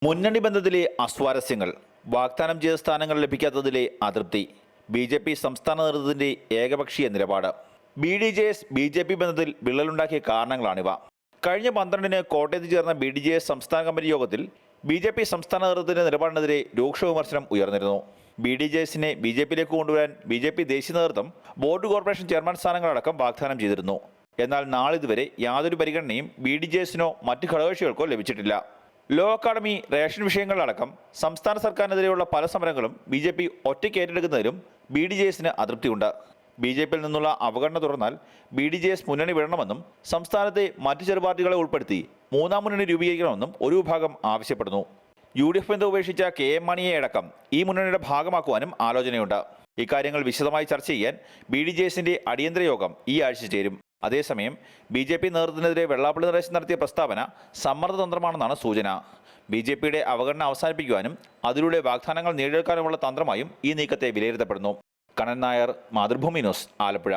മുന്നണി ബന്ധത്തിലെ അസ്വാരസ്യങ്ങൾ, വാഗ്ദാനം ചെയ്ത സ്ഥാനങ്ങൾ ലഭിക്കാത്തതിലെ അതൃപ്തി, ബി.ജെ.പി. സംസ്ഥാന നേതൃത്വത്തിന്റെ ഏകപക്ഷീയ നിലപാട്. ബി.ഡി.ജെ.എസ്. ബി.ജെ.പി. ബന്ധത്തിൽ വിള്ളലുണ്ടാക്കിയ കാരണങ്ങളാണിവ. കഴിഞ്ഞ 12-ന് കോട്ടയത്ത് ചേർന്ന ബി.ഡി.ജെ.എസ്. സംസ്ഥാന കമ്മിറ്റി യോഗത്തിൽ ബി.ജെ.പി. സംസ്ഥാന നേതൃത്വത്തിന്റെ നിലപാടിനെതിരെ രൂക്ഷ വിമർശനം ഉയർന്നിരുന്നു. ബി.ഡി.ജെ.എസിനെ ബി.ജെ.പിയിലേക്ക് കൊണ്ടുവരാൻ ബി.ജെ.പി. ദേശീയ നേതൃത്വം ബോർഡ് കോർപ്പറേഷൻ ചെയർമാൻ സ്ഥാനങ്ങളടക്കം വാഗ്ദാനം ചെയ്തിരുന്നു. എന്നാൽ നാളിതുവരെ യാതൊരു പരിഗണനയും ബി.ഡി.ജെ.എസിനോ മറ്റ് ഘടകകക്ഷികൾക്കോ ലഭിച്ചിട്ടില്ല. ലോ അക്കാദമി, റേഷൻ വിഷയങ്ങളിലടക്കം സംസ്ഥാന സർക്കാരിനെതിരെയുള്ള പല സമരങ്ങളും ബി.ജെ.പി. ഒറ്റയ്ക്ക് ഏറ്റെടുക്കുന്നതിലും ബി.ഡി.ജെ.എസിന് അതൃപ്തിയുണ്ട്. ബി.ജെ.പിയിൽ നിന്നുള്ള അവഗണന തുടർന്നാൽ ബി.ഡി.ജെ.എസ്. മുന്നണി വിടണമെന്നും സംസ്ഥാനത്തെ മറ്റ് ചെറുപാർട്ടികളെ ഉൾപ്പെടുത്തി മൂന്നാം മുന്നണി രൂപീകരിക്കണമെന്നും ഒരു വിഭാഗം ആവശ്യപ്പെടുന്നു. യു.ഡി.എഫ്. ബന്ധം ഉപേക്ഷിച്ച കെ.എം. മാണിയെ അടക്കം ഈ മുന്നണിയുടെ ഭാഗമാക്കുവാനും ആലോചനയുണ്ട്. ഇക്കാര്യങ്ങൾ വിശദമായി ചർച്ച ചെയ്യാൻ ബി.ഡി.ജെ.എസിന്റെ അടിയന്തര യോഗം ഈ ആഴ്ച ചേരും. അതേസമയം ബി.ജെ.പി. നേതൃത്വത്തിനെതിരെ വെള്ളാപ്പള്ളി നടേശൻ നടത്തിയ പ്രസ്താവന സമ്മർദ്ദതന്ത്രമാണെന്നാണ് സൂചന. ബി.ജെ.പിയുടെ അവഗണന അവസാനിപ്പിക്കുവാനും അതിലൂടെ വാഗ്ദാനങ്ങൾ നേടിയെടുക്കാനുമുള്ള തന്ത്രമായും ഈ നീക്കത്തെ വിലയിരുത്തപ്പെടുന്നു. കണ്ണൻ നായർ, മാതൃഭൂമി ന്യൂസ്, ആലപ്പുഴ.